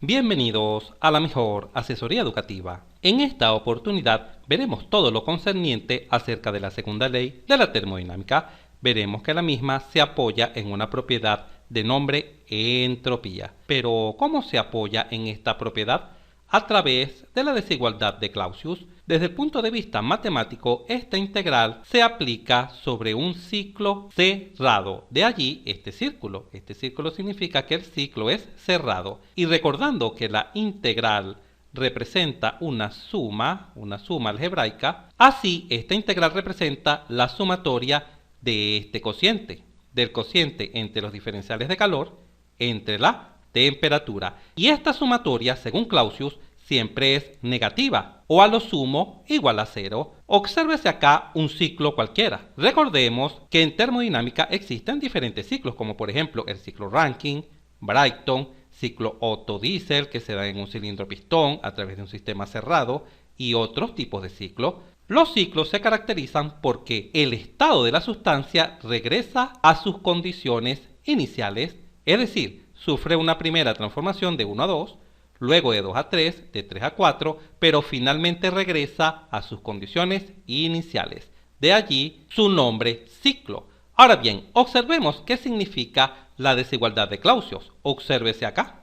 Bienvenidos a la mejor asesoría educativa. En esta oportunidad veremos todo lo concerniente acerca de la segunda ley de la termodinámica. Veremos que la misma se apoya en una propiedad de nombre entropía. Pero, ¿cómo se apoya en esta propiedad? A través de la desigualdad de Clausius. Desde el punto de vista matemático, esta integral se aplica sobre un ciclo cerrado. De allí este círculo. Este círculo significa que el ciclo es cerrado. Y recordando que la integral representa una suma algebraica, así esta integral representa la sumatoria de este cociente, del cociente entre los diferenciales de calor, entre la temperatura. Y esta sumatoria, según Clausius, siempre es negativa, o a lo sumo igual a cero. Obsérvese acá un ciclo cualquiera. Recordemos que en termodinámica existen diferentes ciclos, como por ejemplo el ciclo Rankine, Brayton, ciclo Otto-Diesel, que se da en un cilindro pistón a través de un sistema cerrado, y otros tipos de ciclos. Los ciclos se caracterizan porque el estado de la sustancia regresa a sus condiciones iniciales, es decir, sufre una primera transformación de 1 a 2, luego de 2 a 3, de 3 a 4, pero finalmente regresa a sus condiciones iniciales. De allí su nombre ciclo. Ahora bien, observemos qué significa la desigualdad de Clausius. Obsérvese acá.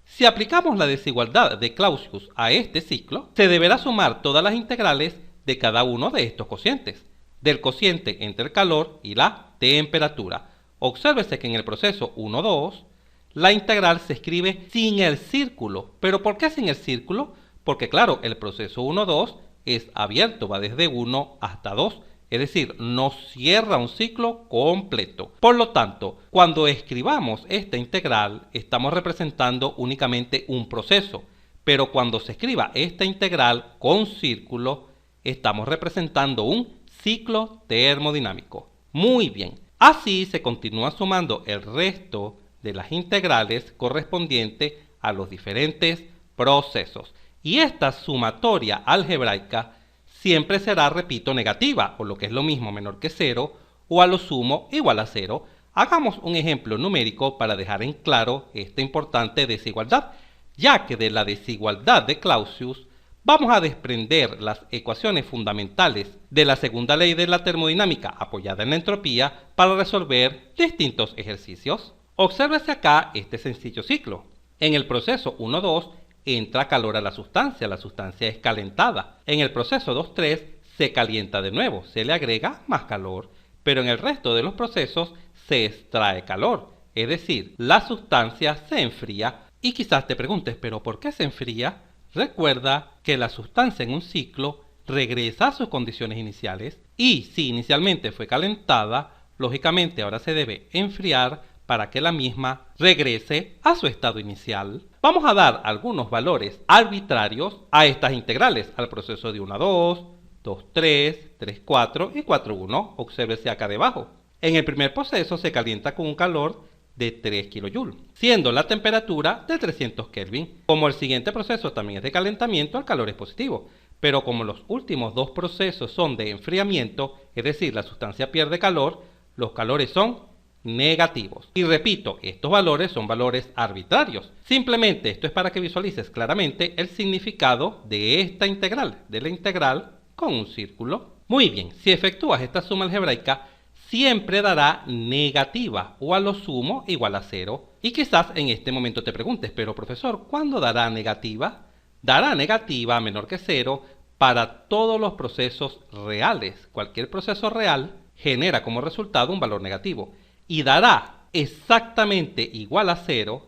Si aplicamos la desigualdad de Clausius a este ciclo, se deberá sumar todas las integrales de cada uno de estos cocientes, del cociente entre el calor y la temperatura. Obsérvese que en el proceso 1,2, la integral se escribe sin el círculo. ¿Pero por qué sin el círculo? Porque claro, el proceso 1,2 es abierto, va desde 1 hasta 2. Es decir, no cierra un ciclo completo. Por lo tanto, cuando escribamos esta integral, estamos representando únicamente un proceso. Pero cuando se escriba esta integral con círculo, estamos representando un ciclo termodinámico. Muy bien. Así se continúa sumando el resto de las integrales correspondientes a los diferentes procesos. Y esta sumatoria algebraica siempre será, repito, negativa, o lo que es lo mismo, menor que 0, o a lo sumo igual a 0. Hagamos un ejemplo numérico para dejar en claro esta importante desigualdad, ya que de la desigualdad de Clausius vamos a desprender las ecuaciones fundamentales de la segunda ley de la termodinámica apoyada en la entropía para resolver distintos ejercicios. Obsérvese acá este sencillo ciclo. En el proceso 1,2 entra calor a la sustancia es calentada. En el proceso 2,3 se calienta de nuevo, se le agrega más calor, pero en el resto de los procesos se extrae calor, es decir, la sustancia se enfría. Y quizás te preguntes, ¿pero por qué se enfría? Recuerda que la sustancia en un ciclo regresa a sus condiciones iniciales y si inicialmente fue calentada, lógicamente ahora se debe enfriar para que la misma regrese a su estado inicial. Vamos a dar algunos valores arbitrarios a estas integrales, al proceso de 1 a 2, 2,3, 3,4 y 4,1. Obsérvese acá debajo. En el primer proceso se calienta con un calor de 3 kJ, siendo la temperatura de 300 Kelvin. Como el siguiente proceso también es de calentamiento, el calor es positivo. Pero como los últimos dos procesos son de enfriamiento, es decir, la sustancia pierde calor, los calores son negativos. Y repito, estos valores son valores arbitrarios. Simplemente esto es para que visualices claramente el significado de esta integral, de la integral con un círculo. Muy bien, si efectúas esta suma algebraica, siempre dará negativa o a lo sumo igual a 0. Y quizás en este momento te preguntes, pero profesor, ¿cuándo dará negativa? Dará negativa menor que 0 para todos los procesos reales. Cualquier proceso real genera como resultado un valor negativo. Y dará exactamente igual a 0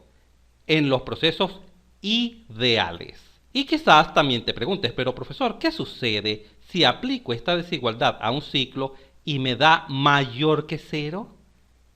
en los procesos ideales. Y quizás también te preguntes, pero profesor, ¿qué sucede si aplico esta desigualdad a un ciclo y me da mayor que 0?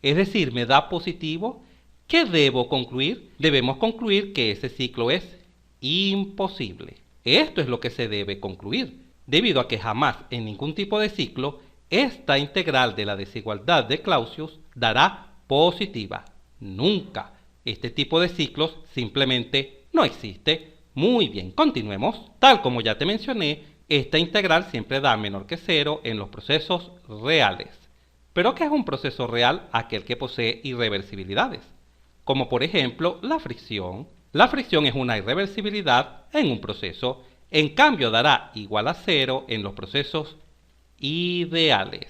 Es decir, me da positivo. ¿Qué debo concluir? Debemos concluir que ese ciclo es imposible. Esto es lo que se debe concluir, debido a que jamás en ningún tipo de ciclo esta integral de la desigualdad de Clausius dará positiva. Nunca. Este tipo de ciclos simplemente no existe. Muy bien, continuemos. Tal como ya te mencioné, esta integral siempre da menor que 0 en los procesos reales. ¿Pero qué es un proceso real? Aquel que posee irreversibilidades, como por ejemplo la fricción, La fricción es una irreversibilidad en un proceso, en cambio dará igual a 0 en los procesos ideales.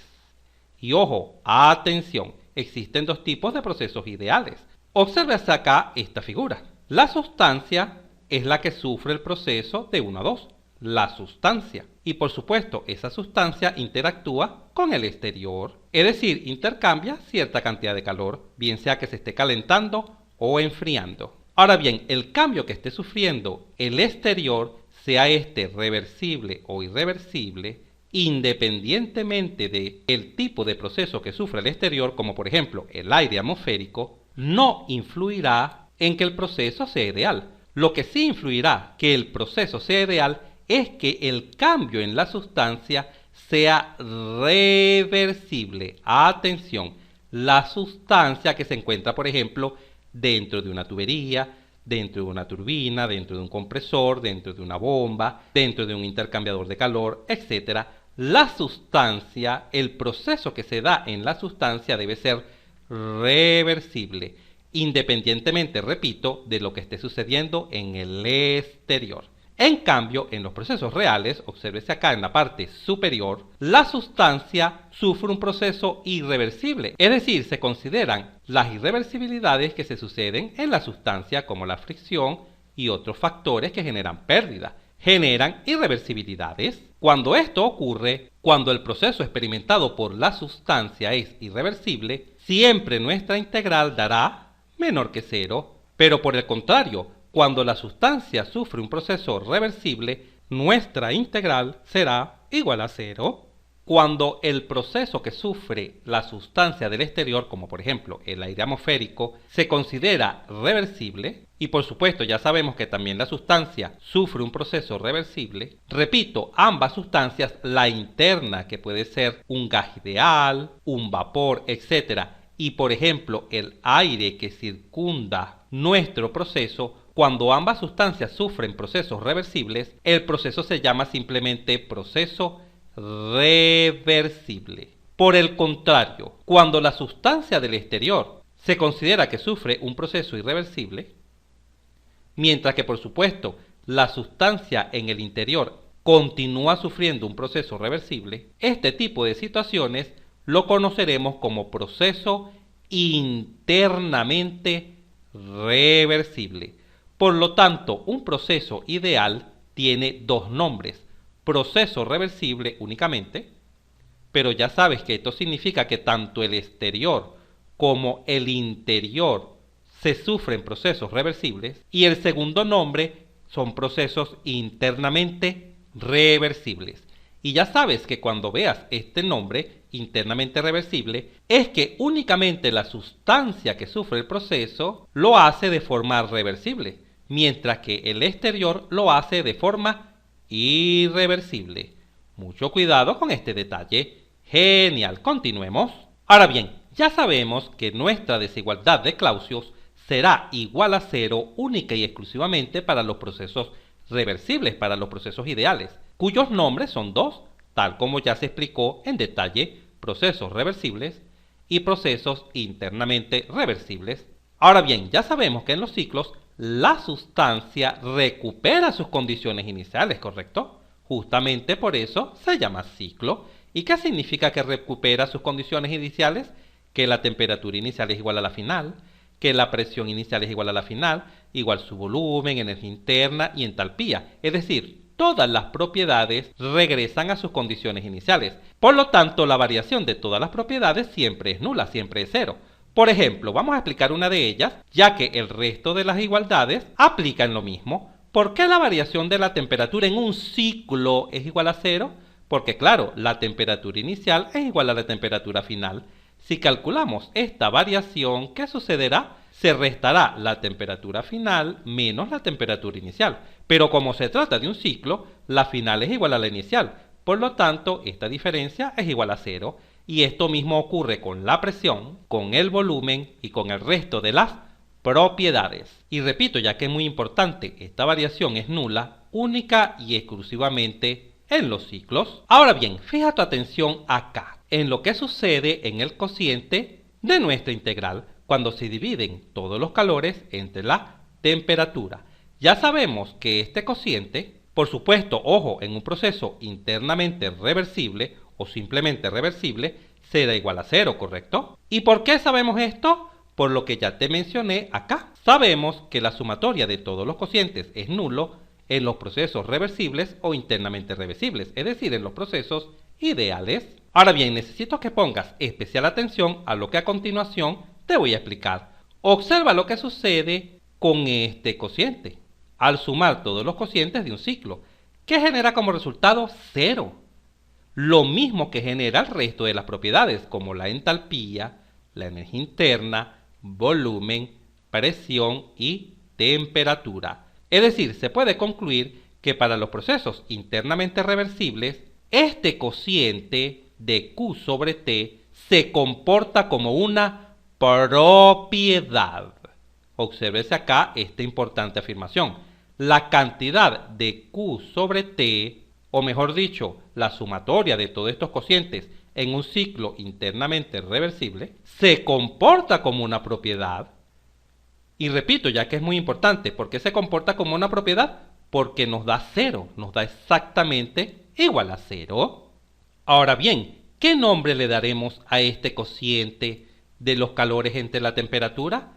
Y ojo, atención, existen dos tipos de procesos ideales. Observe hasta acá esta figura. La sustancia es la que sufre el proceso de 1 a 2, la sustancia. Y por supuesto, esa sustancia interactúa con el exterior, es decir, intercambia cierta cantidad de calor, bien sea que se esté calentando o enfriando. Ahora bien, el cambio que esté sufriendo el exterior, sea este reversible o irreversible, independientemente del tipo de proceso que sufre el exterior, como por ejemplo el aire atmosférico, no influirá en que el proceso sea ideal. Lo que sí influirá que el proceso sea ideal es que el cambio en la sustancia sea reversible. Atención, la sustancia que se encuentra, por ejemplo, dentro de una tubería, dentro de una turbina, dentro de un compresor, dentro de una bomba, dentro de un intercambiador de calor, etc. La sustancia, el proceso que se da en la sustancia debe ser reversible, independientemente, repito, de lo que esté sucediendo en el exterior. En cambio, en los procesos reales, obsérvese acá en la parte superior, la sustancia sufre un proceso irreversible, es decir, se consideran las irreversibilidades que se suceden en la sustancia como la fricción y otros factores que generan pérdida. Generan irreversibilidades. Cuando esto ocurre, cuando el proceso experimentado por la sustancia es irreversible, siempre nuestra integral dará menor que 0, pero por el contrario, cuando la sustancia sufre un proceso reversible, nuestra integral será igual a 0. Cuando el proceso que sufre la sustancia del exterior, como por ejemplo el aire atmosférico, se considera reversible, y por supuesto ya sabemos que también la sustancia sufre un proceso reversible, repito, ambas sustancias, la interna que puede ser un gas ideal, un vapor, etc., y por ejemplo el aire que circunda nuestro proceso, cuando ambas sustancias sufren procesos reversibles, el proceso se llama simplemente proceso reversible. Por el contrario, cuando la sustancia del exterior se considera que sufre un proceso irreversible, mientras que por supuesto la sustancia en el interior continúa sufriendo un proceso reversible, este tipo de situaciones lo conoceremos como proceso internamente reversible. Por lo tanto, un proceso ideal tiene dos nombres: proceso reversible únicamente, pero ya sabes que esto significa que tanto el exterior como el interior se sufren procesos reversibles, y el segundo nombre son procesos internamente reversibles. Y ya sabes que cuando veas este nombre, internamente reversible, es que únicamente la sustancia que sufre el proceso lo hace de forma reversible, mientras que el exterior lo hace de forma irreversible. Mucho cuidado con este detalle. Genial, continuemos. Ahora bien, ya sabemos que nuestra desigualdad de Clausius será igual a 0 única y exclusivamente para los procesos reversibles, para los procesos ideales, cuyos nombres son dos, tal como ya se explicó en detalle: procesos reversibles y procesos internamente reversibles. Ahora bien, ya sabemos que en los ciclos la sustancia recupera sus condiciones iniciales, ¿correcto? Justamente por eso se llama ciclo. ¿Y qué significa que recupera sus condiciones iniciales? Que la temperatura inicial es igual a la final, que la presión inicial es igual a la final, igual su volumen, energía interna y entalpía. Es decir, todas las propiedades regresan a sus condiciones iniciales. Por lo tanto, la variación de todas las propiedades siempre es nula, siempre es 0. Por ejemplo, vamos a explicar una de ellas, ya que el resto de las igualdades aplican lo mismo. ¿Por qué la variación de la temperatura en un ciclo es igual a 0? Porque claro, la temperatura inicial es igual a la temperatura final. Si calculamos esta variación, ¿qué sucederá? Se restará la temperatura final menos la temperatura inicial. Pero como se trata de un ciclo, la final es igual a la inicial. Por lo tanto, esta diferencia es igual a 0. Y esto mismo ocurre con la presión, con el volumen y con el resto de las propiedades. Y repito, ya que es muy importante, esta variación es nula, única y exclusivamente en los ciclos. Ahora bien, fija tu atención acá, en lo que sucede en el cociente de nuestra integral cuando se dividen todos los calores entre la temperatura. Ya sabemos que este cociente, por supuesto, ojo, en un proceso internamente reversible o simplemente reversible, será igual a 0, ¿correcto? ¿Y por qué sabemos esto? Por lo que ya te mencioné acá. Sabemos que la sumatoria de todos los cocientes es nulo en los procesos reversibles o internamente reversibles, es decir, en los procesos ideales. Ahora bien, necesito que pongas especial atención a lo que a continuación te voy a explicar. Observa lo que sucede con este cociente al sumar todos los cocientes de un ciclo, que genera como resultado 0. Lo mismo que genera el resto de las propiedades, como la entalpía, la energía interna, volumen, presión y temperatura. Es decir, se puede concluir que para los procesos internamente reversibles, este cociente de Q sobre T se comporta como una propiedad. Obsérvese acá esta importante afirmación. La cantidad de Q sobre T, o mejor dicho, la sumatoria de todos estos cocientes en un ciclo internamente reversible, se comporta como una propiedad. Y repito, ya que es muy importante, ¿por qué se comporta como una propiedad? Porque nos da 0, nos da exactamente igual a 0. Ahora bien, ¿qué nombre le daremos a este cociente de los calores entre la temperatura?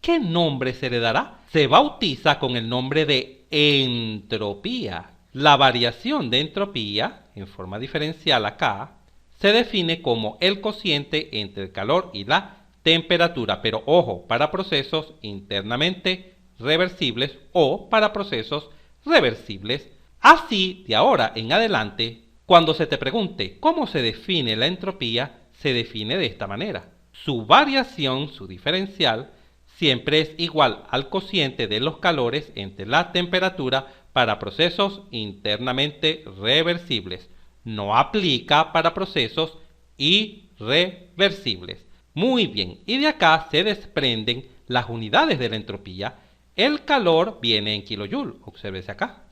¿Qué nombre se le dará? Se bautiza con el nombre de entropía. La variación de entropía, en forma diferencial acá, se define como el cociente entre el calor y la temperatura, pero ojo, para procesos internamente reversibles o para procesos reversibles. Así, de ahora en adelante, cuando se te pregunte cómo se define la entropía, se define de esta manera. Su variación, su diferencial, siempre es igual al cociente de los calores entre la temperatura para procesos internamente reversibles. No aplica para procesos irreversibles. Muy bien, y de acá se desprenden las unidades de la entropía. El calor viene en kilojoule, obsérvese acá.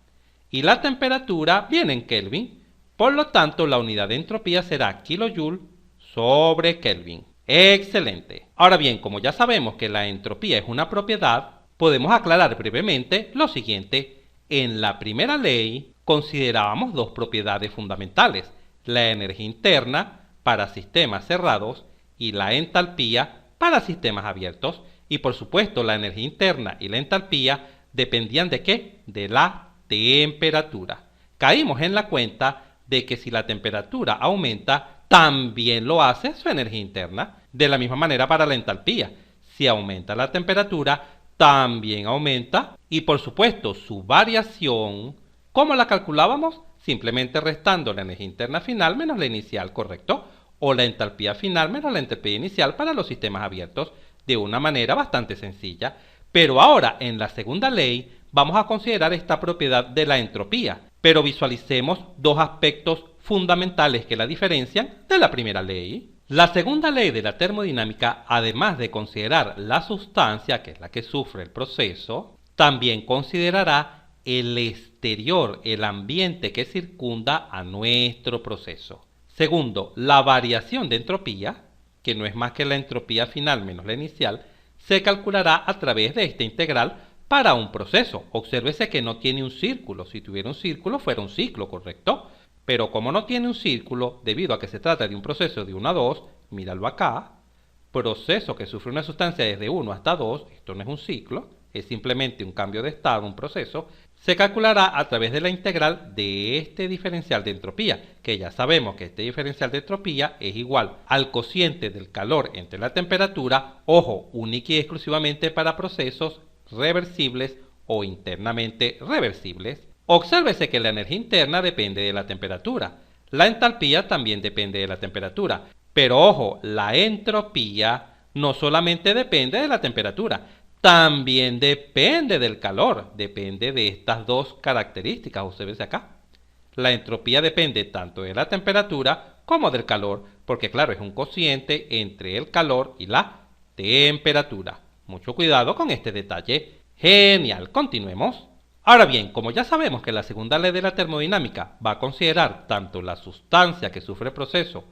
Y la temperatura viene en Kelvin. Por lo tanto, la unidad de entropía será kilojoule sobre Kelvin. Excelente. Ahora bien, como ya sabemos que la entropía es una propiedad, podemos aclarar brevemente lo siguiente. En la primera ley considerábamos dos propiedades fundamentales, la energía interna para sistemas cerrados y la entalpía para sistemas abiertos. Y por supuesto, la energía interna y la entalpía dependían ¿de qué? De la temperatura. Caímos en la cuenta de que si la temperatura aumenta, también lo hace su energía interna. De la misma manera para la entalpía. Si aumenta la temperatura, también aumenta. Y por supuesto, su variación, ¿cómo la calculábamos? Simplemente restando la energía interna final menos la inicial, ¿correcto? O la entalpía final menos la entalpía inicial para los sistemas abiertos, de una manera bastante sencilla. Pero ahora, en la segunda ley, vamos a considerar esta propiedad de la entropía. Pero visualicemos dos aspectos fundamentales que la diferencian de la primera ley. La segunda ley de la termodinámica, además de considerar la sustancia, que es la que sufre el proceso, también considerará el exterior, el ambiente que circunda a nuestro proceso. Segundo, la variación de entropía, que no es más que la entropía final menos la inicial, se calculará a través de esta integral para un proceso. Obsérvese que no tiene un círculo. Si tuviera un círculo, fuera un ciclo, ¿correcto? Pero como no tiene un círculo, debido a que se trata de un proceso de 1 a 2, míralo acá, proceso que sufre una sustancia desde 1 hasta 2, esto no es un ciclo, es simplemente un cambio de estado, un proceso, se calculará a través de la integral de este diferencial de entropía, que ya sabemos que este diferencial de entropía es igual al cociente del calor entre la temperatura, ojo, única y exclusivamente para procesos reversibles o internamente reversibles. Obsérvese que la energía interna depende de la temperatura. La entalpía también depende de la temperatura. Pero ojo, la entropía no solamente depende de la temperatura, también depende del calor. Depende de estas dos características. Obsérvese acá. La entropía depende tanto de la temperatura como del calor, porque claro, es un cociente entre el calor y la temperatura. Mucho cuidado con este detalle. Genial, continuemos. Ahora bien, como ya sabemos que la segunda ley de la termodinámica va a considerar tanto la sustancia que sufre el proceso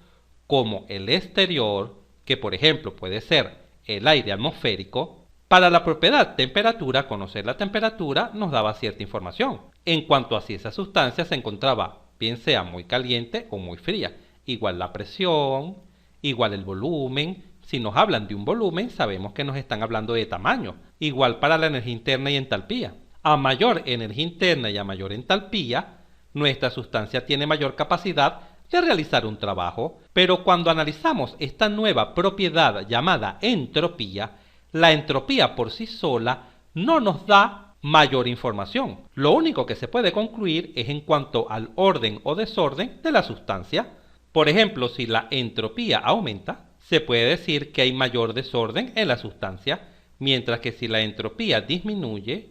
como el exterior, que por ejemplo puede ser el aire atmosférico, Para la propiedad temperatura, conocer la temperatura nos daba cierta información en cuanto a si esa sustancia se encontraba bien sea muy caliente o muy fría. Igual la presión, igual el volumen. Si nos hablan de un volumen, sabemos que nos están hablando de tamaño. Igual para la energía interna y entalpía. A mayor energía interna y a mayor entalpía, nuestra sustancia tiene mayor capacidad de realizar un trabajo. Pero cuando analizamos esta nueva propiedad llamada entropía, la entropía por sí sola no nos da mayor información. Lo único que se puede concluir es en cuanto al orden o desorden de la sustancia. Por ejemplo, si la entropía aumenta, se puede decir que hay mayor desorden en la sustancia, mientras que si la entropía disminuye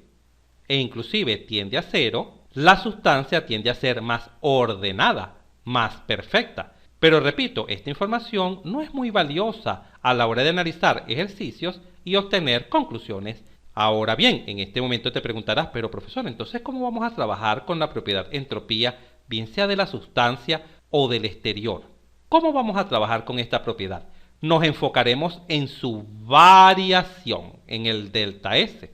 e inclusive tiende a cero, la sustancia tiende a ser más ordenada, más perfecta. Pero repito, esta información no es muy valiosa a la hora de analizar ejercicios y obtener conclusiones. Ahora bien, en este momento te preguntarás, pero profesor, entonces ¿cómo vamos a trabajar con la propiedad entropía, bien sea de la sustancia o del exterior? ¿Cómo vamos a trabajar con esta propiedad? Nos enfocaremos en su variación, en el delta S.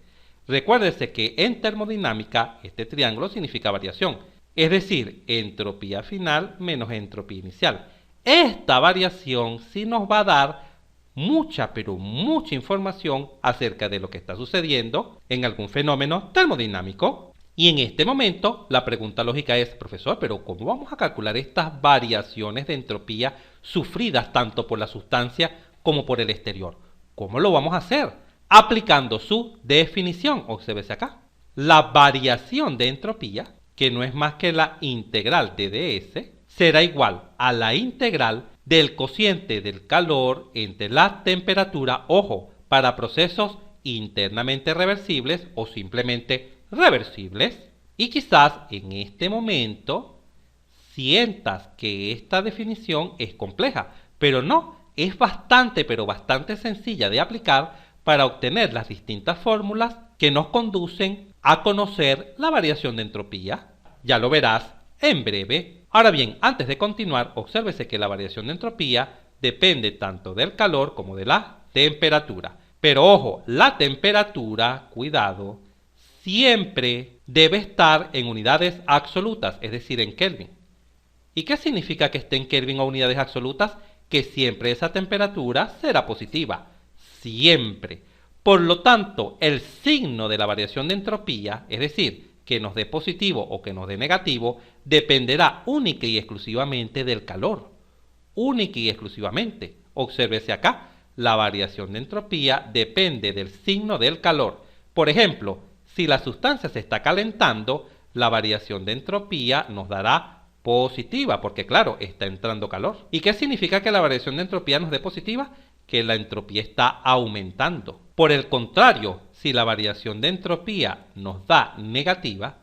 Recuérdese que en termodinámica este triángulo significa variación, es decir, entropía final menos entropía inicial. Esta variación sí nos va a dar mucha, pero mucha información acerca de lo que está sucediendo en algún fenómeno termodinámico. Y en este momento la pregunta lógica es, profesor, pero ¿cómo vamos a calcular estas variaciones de entropía sufridas tanto por la sustancia como por el exterior? ¿Cómo lo vamos a hacer? Aplicando su definición, obsérvese acá. La variación de entropía, que no es más que la integral de ds, será igual a la integral del cociente del calor entre la temperatura, ojo, para procesos internamente reversibles o simplemente reversibles. Y quizás en este momento sientas que esta definición es compleja, pero no, es bastante, pero bastante sencilla de aplicar para obtener las distintas fórmulas que nos conducen a conocer la variación de entropía. Ya lo verás en breve. Ahora bien, antes de continuar, obsérvese que la variación de entropía depende tanto del calor como de la temperatura. Pero ojo, la temperatura, cuidado, siempre debe estar en unidades absolutas, es decir, en Kelvin. ¿Y qué significa que esté en Kelvin o unidades absolutas? Que siempre esa temperatura será positiva. Siempre. Por lo tanto, el signo de la variación de entropía, es decir, que nos dé positivo o que nos dé negativo, dependerá única y exclusivamente del calor. Única y exclusivamente. Obsérvese acá, la variación de entropía depende del signo del calor. Por ejemplo, si la sustancia se está calentando, la variación de entropía nos dará positiva, porque claro, está entrando calor. ¿Y qué significa que la variación de entropía nos dé positiva? Que la entropía está aumentando. Por el contrario, si la variación de entropía nos da negativa,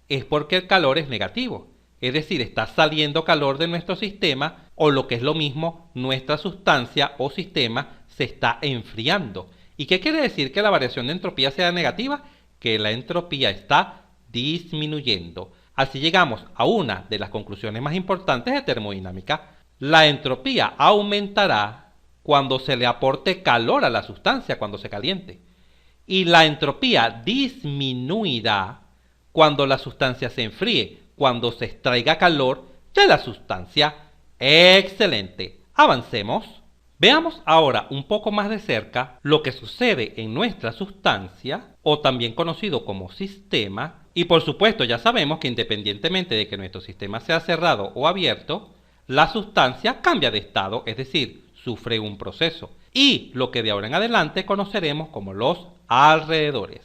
es porque el calor es negativo. Es decir, está saliendo calor de nuestro sistema, o lo que es lo mismo, nuestra sustancia o sistema se está enfriando. ¿Y qué quiere decir que la variación de entropía sea negativa? Que la entropía está disminuyendo. Así llegamos a una de las conclusiones más importantes de termodinámica. La entropía aumentará cuando se le aporte calor a la sustancia, cuando se caliente. Y la entropía disminuirá cuando la sustancia se enfríe, cuando se extraiga calor de la sustancia. ¡Excelente! Avancemos. Veamos ahora un poco más de cerca lo que sucede en nuestra sustancia, o también conocido como sistema. Y por supuesto ya sabemos que independientemente de que nuestro sistema sea cerrado o abierto, la sustancia cambia de estado, es decir, sufre un proceso. Y lo que de ahora en adelante conoceremos como los alrededores.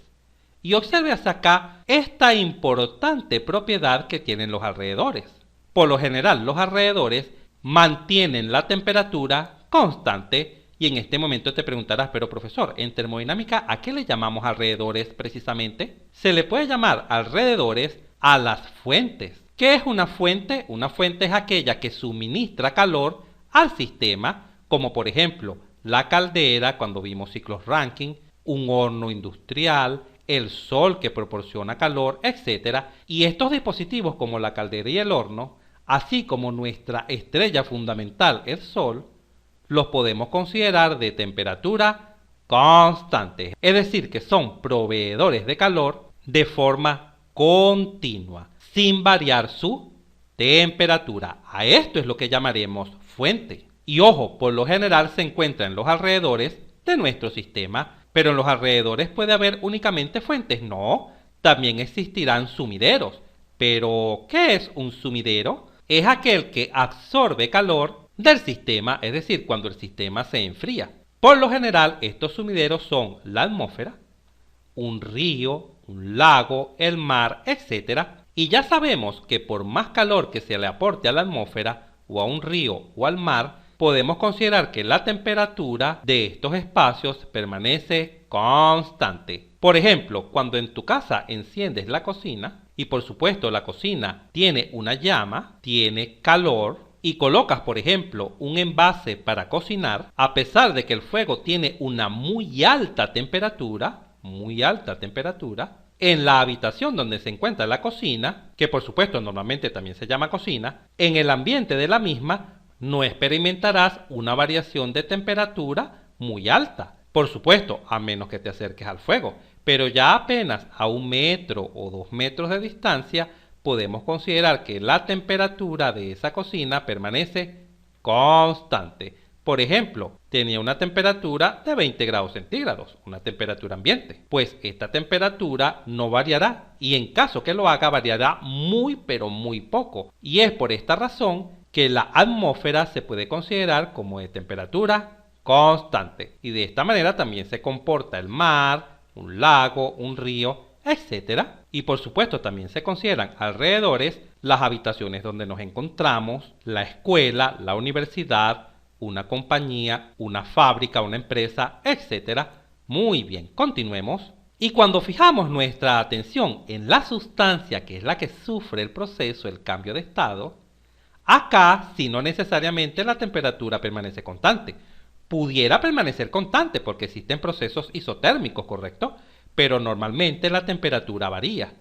Y observe hasta acá esta importante propiedad que tienen los alrededores. Por lo general, los alrededores mantienen la temperatura constante. Y en este momento te preguntarás, pero profesor, en termodinámica, ¿a qué le llamamos alrededores precisamente? Se le puede llamar alrededores a las fuentes. ¿Qué es una fuente? Una fuente es aquella que suministra calor al sistema, como por ejemplo la caldera cuando vimos ciclos Rankine, un horno industrial, el sol que proporciona calor, etc. Y estos dispositivos como la caldera y el horno, así como nuestra estrella fundamental, el sol, los podemos considerar de temperatura constantes, es decir, que son proveedores de calor de forma continua, sin variar su temperatura. A esto es lo que llamaremos fuente. Y ojo, por lo general se encuentra en los alrededores de nuestro sistema, pero en los alrededores puede haber únicamente fuentes. No, también existirán sumideros. Pero, ¿qué es un sumidero? Es aquel que absorbe calor del sistema, es decir, cuando el sistema se enfría. Por lo general, estos sumideros son la atmósfera, un río, un lago, el mar, etc. Y ya sabemos que por más calor que se le aporte a la atmósfera, o a un río o al mar, podemos considerar que la temperatura de estos espacios permanece constante. Por ejemplo, cuando en tu casa enciendes la cocina, y por supuesto la cocina tiene una llama, tiene calor, y colocas, por ejemplo, un envase para cocinar, a pesar de que el fuego tiene una muy alta temperatura, en la habitación donde se encuentra la cocina, que por supuesto normalmente también se llama cocina, en el ambiente de la misma no experimentarás una variación de temperatura muy alta. Por supuesto, a menos que te acerques al fuego, pero ya apenas a 1 metro o 2 metros de distancia podemos considerar que la temperatura de esa cocina permanece constante. Por ejemplo, tenía una temperatura de 20 grados centígrados, una temperatura ambiente. Pues esta temperatura no variará y en caso que lo haga variará muy pero muy poco. Y es por esta razón que la atmósfera se puede considerar como de temperatura constante. Y de esta manera también se comporta el mar, un lago, un río, etc. Y por supuesto también se consideran alrededores las habitaciones donde nos encontramos, la escuela, la universidad, una compañía, una fábrica, una empresa, etc. Muy bien, continuemos. Y cuando fijamos nuestra atención en la sustancia que es la que sufre el proceso, el cambio de estado, acá si no necesariamente la temperatura permanece constante. Pudiera permanecer constante porque existen procesos isotérmicos, ¿correcto? Pero normalmente la temperatura varía.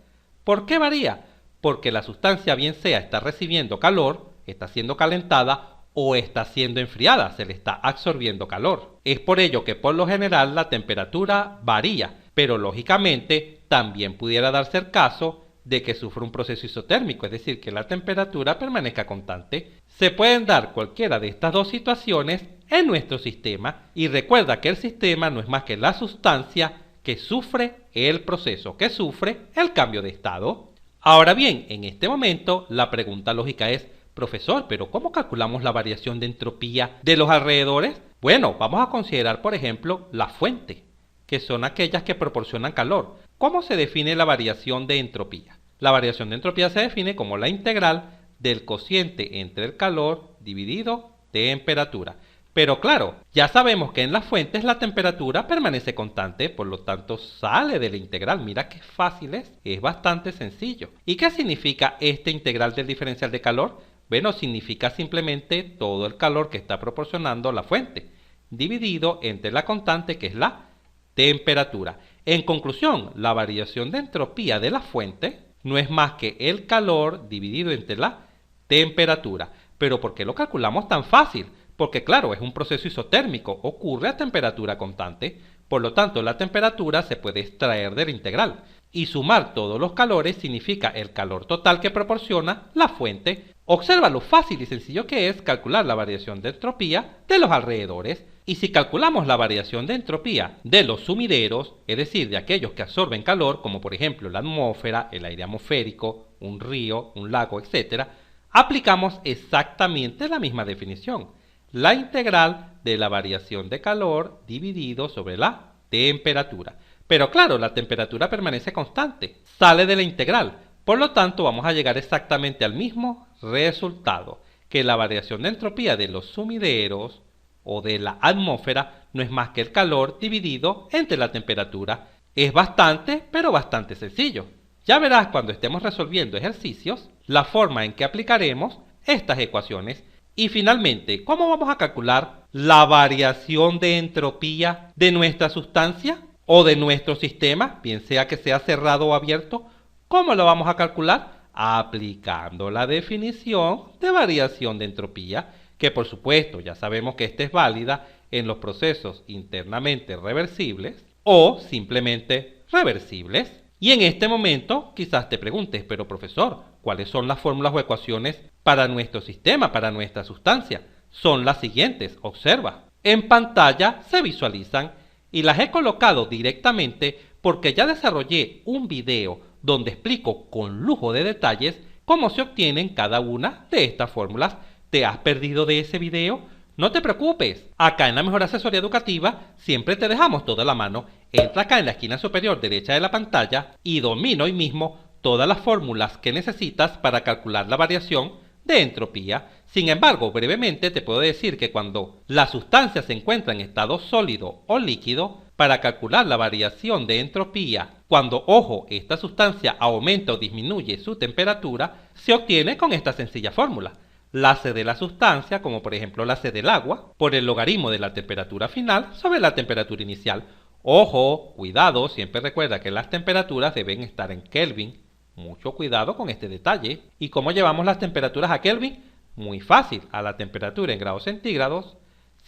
¿Por qué varía? Porque la sustancia bien sea está recibiendo calor, está siendo calentada o está siendo enfriada, se le está absorbiendo calor. Es por ello que por lo general la temperatura varía, pero lógicamente también pudiera darse el caso de que sufra un proceso isotérmico, es decir, que la temperatura permanezca constante. Se pueden dar cualquiera de estas dos situaciones en nuestro sistema y recuerda que el sistema no es más que la sustancia que sufre el proceso, que sufre el cambio de estado. Ahora bien, en este momento la pregunta lógica es: profesor, ¿pero cómo calculamos la variación de entropía de los alrededores? Bueno, vamos a considerar, por ejemplo, la fuente, que son aquellas que proporcionan calor. ¿Cómo se define la variación de entropía? La variación de entropía se define como la integral del cociente entre el calor dividido temperatura. Pero claro, ya sabemos que en las fuentes la temperatura permanece constante, por lo tanto sale de la integral. Mira qué fácil es bastante sencillo. ¿Y qué significa esta integral del diferencial de calor? Bueno, significa simplemente todo el calor que está proporcionando la fuente, dividido entre la constante que es la temperatura. En conclusión, la variación de entropía de la fuente no es más que el calor dividido entre la temperatura. ¿Pero por qué lo calculamos tan fácil? Porque claro, es un proceso isotérmico, ocurre a temperatura constante, por lo tanto la temperatura se puede extraer de la integral. Y sumar todos los calores significa el calor total que proporciona la fuente. Observa lo fácil y sencillo que es calcular la variación de entropía de los alrededores. Y si calculamos la variación de entropía de los sumideros, es decir, de aquellos que absorben calor, como por ejemplo la atmósfera, el aire atmosférico, un río, un lago, etc., aplicamos exactamente la misma definición. La integral de la variación de calor dividido sobre la temperatura. Pero claro, la temperatura permanece constante, sale de la integral. Por lo tanto, vamos a llegar exactamente al mismo resultado, que la variación de entropía de los sumideros o de la atmósfera no es más que el calor dividido entre la temperatura. Es bastante, pero bastante sencillo. Ya verás cuando estemos resolviendo ejercicios la forma en que aplicaremos estas ecuaciones. Y finalmente, ¿cómo vamos a calcular la variación de entropía de nuestra sustancia o de nuestro sistema, bien sea que sea cerrado o abierto? ¿Cómo lo vamos a calcular? Aplicando la definición de variación de entropía, que por supuesto ya sabemos que esta es válida en los procesos internamente reversibles o simplemente reversibles. Y en este momento quizás te preguntes, pero profesor, ¿cuáles son las fórmulas o ecuaciones para nuestro sistema, para nuestra sustancia? Son las siguientes, observa. En pantalla se visualizan y las he colocado directamente porque ya desarrollé un video donde explico con lujo de detalles cómo se obtienen cada una de estas fórmulas. ¿Te has perdido de ese video? No te preocupes, acá en la Mejor Asesoría Educativa siempre te dejamos toda la mano. Entra acá en la esquina superior derecha de la pantalla y domina hoy mismo todas las fórmulas que necesitas para calcular la variación de entropía. Sin embargo, brevemente te puedo decir que cuando la sustancia se encuentra en estado sólido o líquido, para calcular la variación de entropía, cuando, ojo, esta sustancia aumenta o disminuye su temperatura, se obtiene con esta sencilla fórmula. La C de la sustancia, como por ejemplo la C del agua, por el logaritmo de la temperatura final sobre la temperatura inicial. Ojo, cuidado, siempre recuerda que las temperaturas deben estar en Kelvin. Mucho cuidado con este detalle. ¿Y cómo llevamos las temperaturas a Kelvin? Muy fácil, a la temperatura en grados centígrados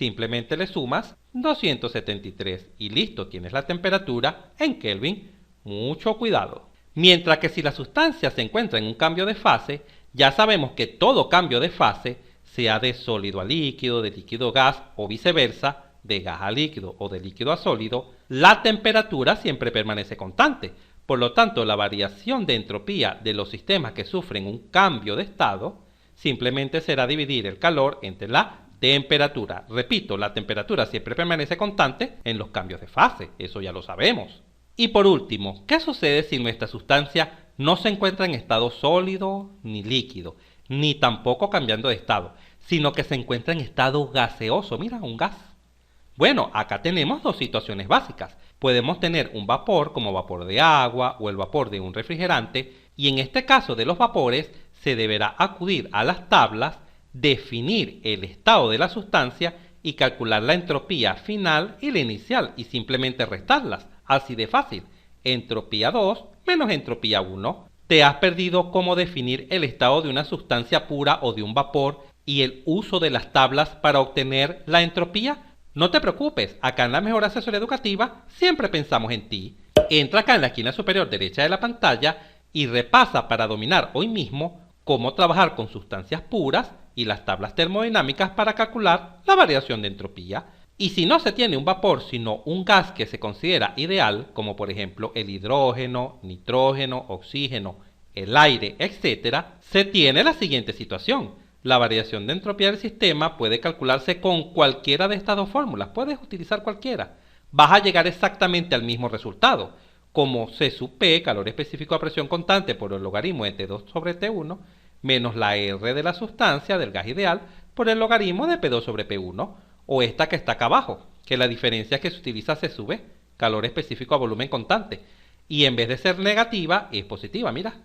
simplemente le sumas 273 y listo, tienes la temperatura en Kelvin. Mucho cuidado. Mientras que si la sustancia se encuentra en un cambio de fase, ya sabemos que todo cambio de fase, sea de sólido a líquido, de líquido a gas o viceversa, de gas a líquido o de líquido a sólido, la temperatura siempre permanece constante. Por lo tanto, la variación de entropía de los sistemas que sufren un cambio de estado simplemente será dividir el calor entre la temperatura. Repito, la temperatura siempre permanece constante en los cambios de fase, eso ya lo sabemos. Y por último, ¿qué sucede si nuestra sustancia no se encuentra en estado sólido ni líquido, ni tampoco cambiando de estado, sino que se encuentra en estado gaseoso? Mira, un gas. Bueno, acá tenemos dos situaciones básicas. Podemos tener un vapor como vapor de agua o el vapor de un refrigerante, y en este caso de los vapores se deberá acudir a las tablas, definir el estado de la sustancia y calcular la entropía final y la inicial y simplemente restarlas. Así de fácil. Entropía 2 menos entropía 1. ¿Te has perdido cómo definir el estado de una sustancia pura o de un vapor y el uso de las tablas para obtener la entropía? No te preocupes, acá en la Mejor Asesoría Educativa siempre pensamos en ti. Entra acá en la esquina superior derecha de la pantalla y repasa para dominar hoy mismo cómo trabajar con sustancias puras y las tablas termodinámicas para calcular la variación de entropía. Y si no se tiene un vapor sino un gas que se considera ideal, como por ejemplo el hidrógeno, nitrógeno, oxígeno, el aire, etc., se tiene la siguiente situación. La variación de entropía del sistema puede calcularse con cualquiera de estas dos fórmulas, puedes utilizar cualquiera. Vas a llegar exactamente al mismo resultado, como C sub P, calor específico a presión constante por el logaritmo de T2 sobre T1, menos la R de la sustancia del gas ideal por el logaritmo de P2 sobre P1, o esta que está acá abajo, que la diferencia es que se utiliza C sub V, calor específico a volumen constante, y en vez de ser negativa es positiva, mira.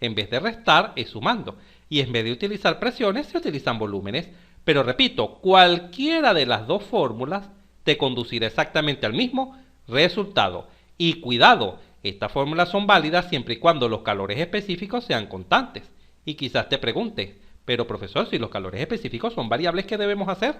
En vez de restar es sumando, y en vez de utilizar presiones se utilizan volúmenes. Pero repito, cualquiera de las dos fórmulas te conducirá exactamente al mismo resultado. Y cuidado, estas fórmulas son válidas siempre y cuando los calores específicos sean constantes. Y quizás te preguntes, pero profesor, si los calores específicos son variables, ¿qué debemos hacer?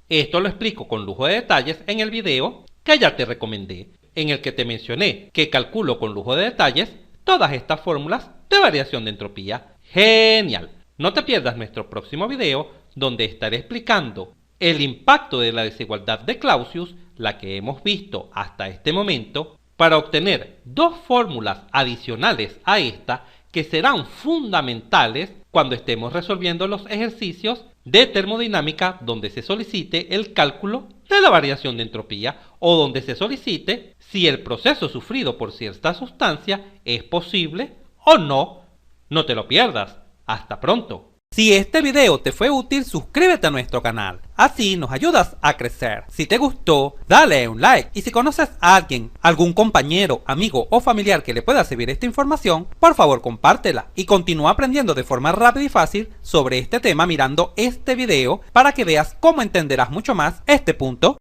Esto lo explico con lujo de detalles en el video que ya te recomendé, en el que te mencioné que calculo con lujo de detalles todas estas fórmulas de variación de entropía. ¡Genial! No te pierdas nuestro próximo video, donde estaré explicando el impacto de la desigualdad de Clausius, la que hemos visto hasta este momento, para obtener dos fórmulas adicionales a esta que serán fundamentales cuando estemos resolviendo los ejercicios de termodinámica donde se solicite el cálculo de la variación de entropía o donde se solicite si el proceso sufrido por cierta sustancia es posible o no. No te lo pierdas. Hasta pronto. Si este video te fue útil, suscríbete a nuestro canal, así nos ayudas a crecer. Si te gustó, dale un like, y si conoces a alguien, algún compañero, amigo o familiar que le pueda servir esta información, por favor compártela y continúa aprendiendo de forma rápida y fácil sobre este tema mirando este video para que veas cómo entenderás mucho más este punto